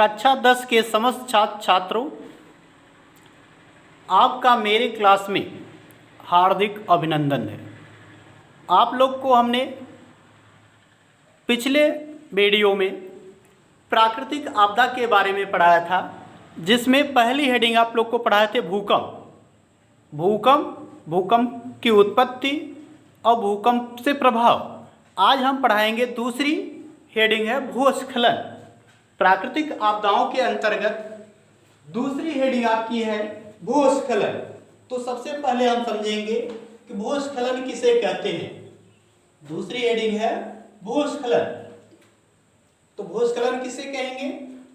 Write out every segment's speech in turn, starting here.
कक्षा 10 के समस्त छात्र छात्रों, आपका मेरे क्लास में हार्दिक अभिनंदन है। आप लोग को हमने पिछले वीडियो में प्राकृतिक आपदा के बारे में पढ़ाया था, जिसमें पहली हेडिंग आप लोग को पढ़ाए थे भूकंप की उत्पत्ति और भूकंप से प्रभाव। आज हम पढ़ाएंगे दूसरी हेडिंग है भूस्खलन। प्राकृतिक आपदाओं के अंतर्गत दूसरी हेडिंग आपकी है भूस्खलन। तो सबसे पहले हम समझेंगे कि भूस्खलन किसे कहते हैं। दूसरी हेडिंग है भूस्खलन। तो भूस्खलन किसे कहेंगे?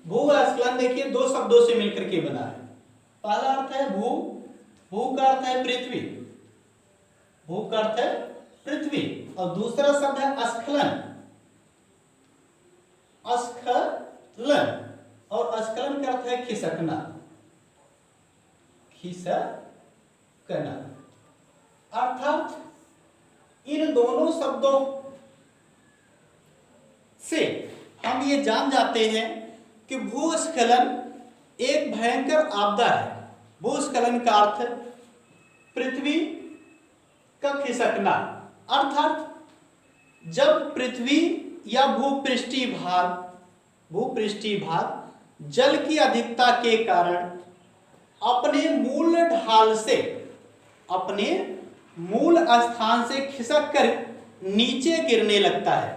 भूस्खलन देखिए दो शब्दों से मिलकर के बना है। पहला अर्थ है भू का अर्थ है पृथ्वी, भू का अर्थ है पृथ्वी, और दूसरा शब्द है स्खलन, और स्खलन का अर्थ है खिसकना, अर्थात इन दोनों शब्दों से हम ये जान जाते हैं कि भूस्खलन एक भयंकर आपदा है। भूस्खलन का अर्थ पृथ्वी का खिसकना, अर्थात जब पृथ्वी या भूपृष्ठीय भाग जल की अधिकता के कारण अपने मूल ढाल से, अपने मूल स्थान से खिसक कर नीचे गिरने लगता है।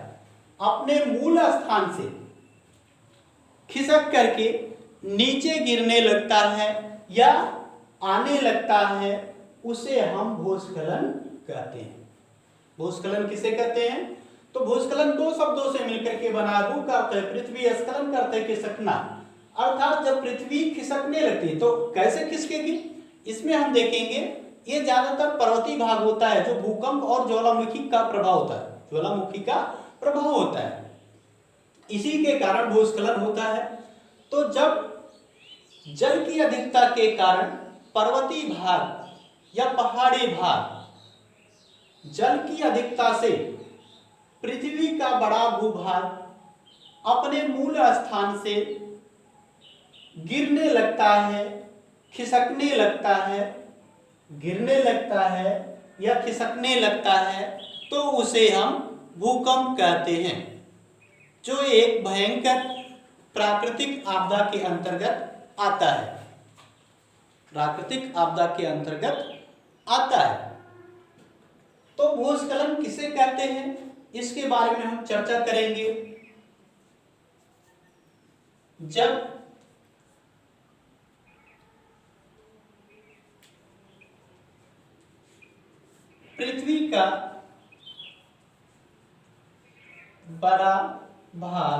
अपने मूल स्थान से खिसक करके नीचे गिरने लगता है या आने लगता है, उसे हम भूस्खलन कहते हैं। भूस्खलन किसे कहते हैं? तो भूस्खलन दो शब्दों से मिलकर के बना। भू का अर्थ है पृथ्वी, स्खलन का अर्थ है खिसकना, अर्थात जब पृथ्वी खिसकने लगती है तो कैसे खिसकेगी, इसमें हम देखेंगे ये ज्यादातर पर्वतीय भाग होता है, जो भूकंप और ज्वालामुखी का प्रभाव होता है, इसी के कारण भूस्खलन होता है। तो जब जल की अधिकता के कारण पर्वतीय भाग या पहाड़ी भाग जल की अधिकता से पृथ्वी का बड़ा भूभाग अपने मूल स्थान से गिरने लगता है, खिसकने लगता है, गिरने लगता है या खिसकने लगता है, तो उसे हम भूकंप कहते हैं, जो एक भयंकर प्राकृतिक आपदा के अंतर्गत आता है। प्राकृतिक आपदा के अंतर्गत आता है। तो भूस्खलन किसे कहते हैं, इसके बारे में हम चर्चा करेंगे। जब पृथ्वी का बड़ा भाग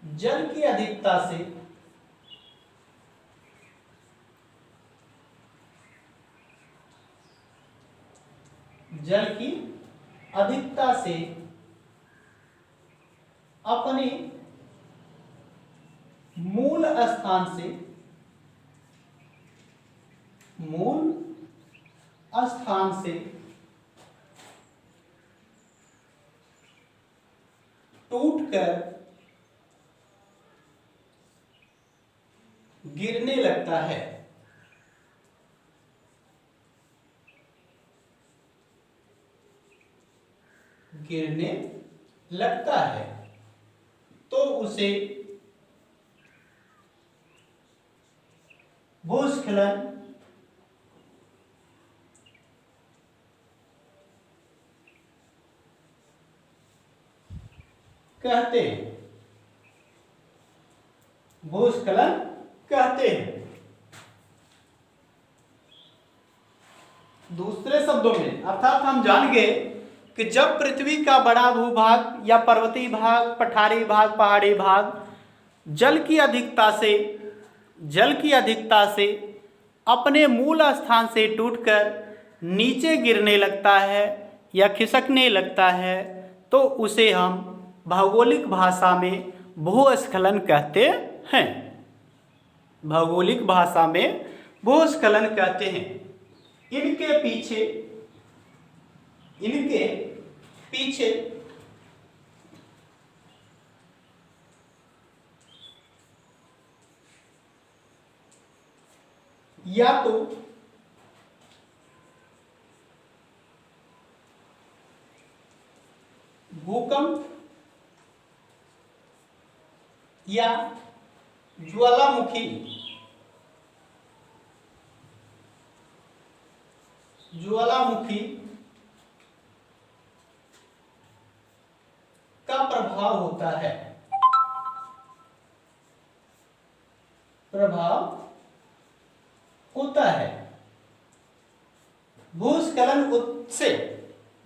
जल की अधिकता से अपने मूल स्थान से टूटकर गिरने लगता है। तो उसे भूस्खलन कहते हैं। भूस्खलन कहते हैं। दूसरे शब्दों में अर्थात हम जान गए कि जब पृथ्वी का बड़ा भूभाग या पर्वतीय भाग, पहाड़ी भाग जल की अधिकता से अपने मूल स्थान से टूटकर नीचे गिरने लगता है या खिसकने लगता है, तो उसे हम भौगोलिक भाषा में भूस्खलन कहते हैं। भौगोलिक भाषा में भूस्खलन कहते हैं। इनके पीछे या तो भूकंप या ज्वालामुखी का प्रभाव होता है।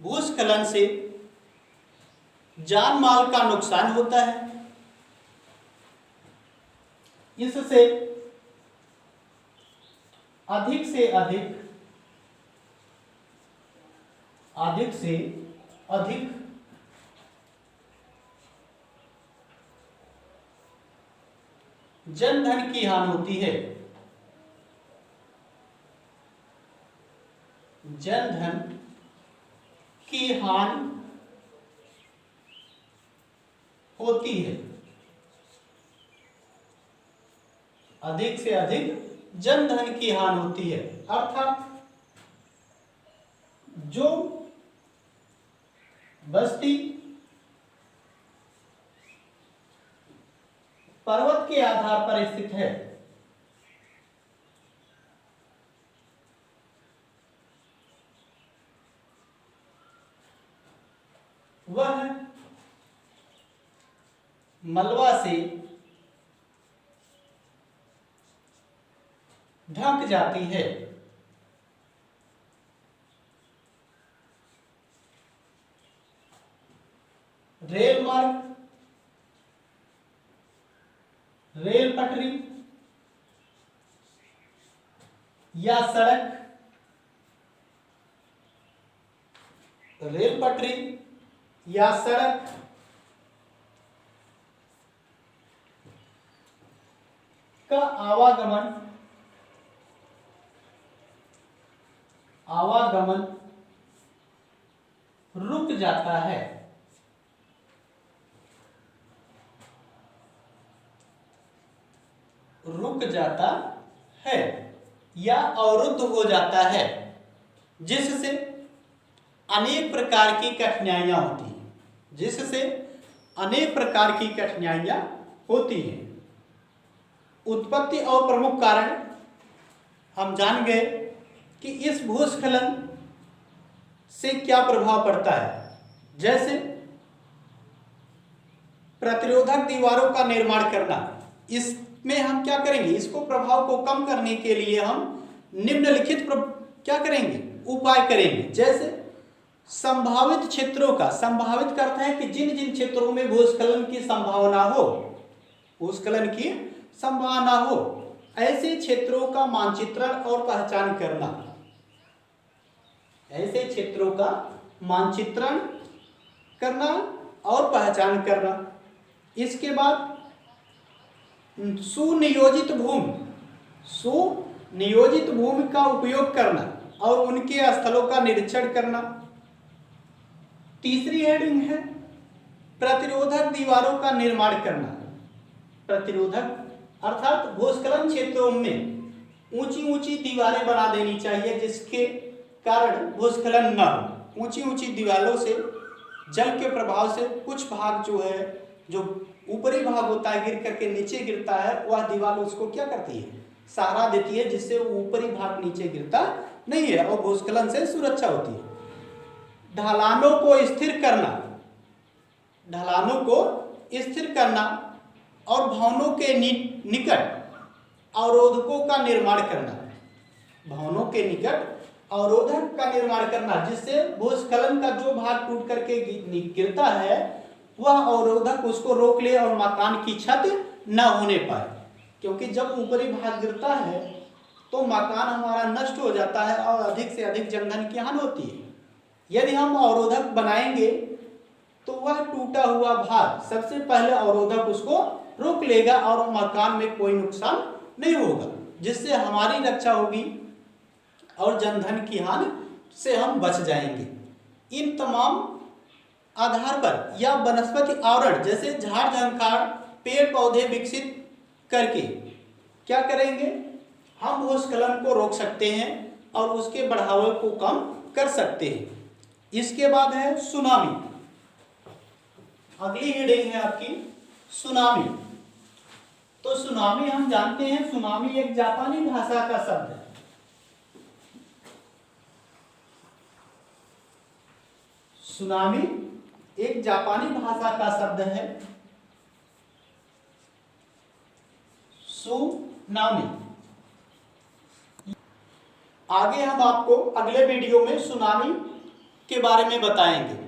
भूस्खलन से जान माल का नुकसान होता है। इससे अधिक से अधिक जनधन की हानि होती है। जनधन की हानि होती है। अधिक से अधिक जनधन की हानि होती है, अर्थात जो बस्ती पर्वत के आधार पर स्थित है, वह मलबा से ढक जाती है। रेल मार्ग, रेल पटरी या सड़क, का आवागमन रुक जाता है। या अवरुद्ध हो जाता है, जिससे अनेक प्रकार की कठिनाइयां होती हैं। उत्पत्ति और प्रमुख कारण हम जान गए कि इस भूस्खलन से क्या प्रभाव पड़ता है। जैसे प्रतिरोधक दीवारों का निर्माण करना, इसमें हम क्या करेंगे, इसको प्रभाव को कम करने के लिए हम निम्नलिखित क्या करेंगे, उपाय करेंगे। जैसे संभावित क्षेत्रों का, संभावित करता है कि जिन जिन क्षेत्रों में भूस्खलन की संभावना हो, ऐसे क्षेत्रों का मानचित्रण और पहचान करना। इसके बाद सुनियोजित भूमि का उपयोग करना और उनके स्थलों का निरीक्षण करना। तीसरी हेडिंग है प्रतिरोधक दीवारों का निर्माण करना। प्रतिरोधक अर्थात भूस्खलन क्षेत्रों में ऊंची दीवारें बना देनी चाहिए, जिसके कारण भूस्खलन न हो। ऊंची दीवारों से जल के प्रभाव से कुछ भाग जो ऊपरी भाग होता है गिर करके नीचे गिरता है, वह दीवार उसको क्या करती है, सहारा देती है, जिससे ऊपरी भाग नीचे गिरता नहीं है और भूस्खलन से सुरक्षा होती है। ढलानों को स्थिर करना और भवनों के निकट अवरोधकों का निर्माण करना, जिससे भूस्खलन का जो भाग टूट करके गिरता है वह अवरोधक उसको रोक ले और मकान की छत न होने पाए। क्योंकि जब ऊपरी भाग गिरता है तो मकान हमारा नष्ट हो जाता है और अधिक से अधिक जनधन की हानि होती है। यदि हम अवरोधक बनाएंगे तो वह टूटा हुआ भाग सबसे पहले अवरोधक उसको रोक लेगा और मकान में कोई नुकसान नहीं होगा, जिससे हमारी रक्षा होगी और जनधन की हानि से हम बच जाएंगे। इन तमाम आधार पर या वनस्पति आवरण जैसे झाड़ झंखाड़ पेड़ पौधे विकसित करके क्या करेंगे, हम भूस्खलन को रोक सकते हैं और उसके बढ़ावे को कम कर सकते हैं। इसके बाद है सुनामी। अगली हेडिंग है आपकी सुनामी। तो सुनामी हम जानते हैं, सुनामी एक जापानी भाषा का शब्द है। सुनामी एक जापानी भाषा का शब्द है, सुनामी। आगे हम आपको अगले वीडियो में सुनामी के बारे में बताएंगे।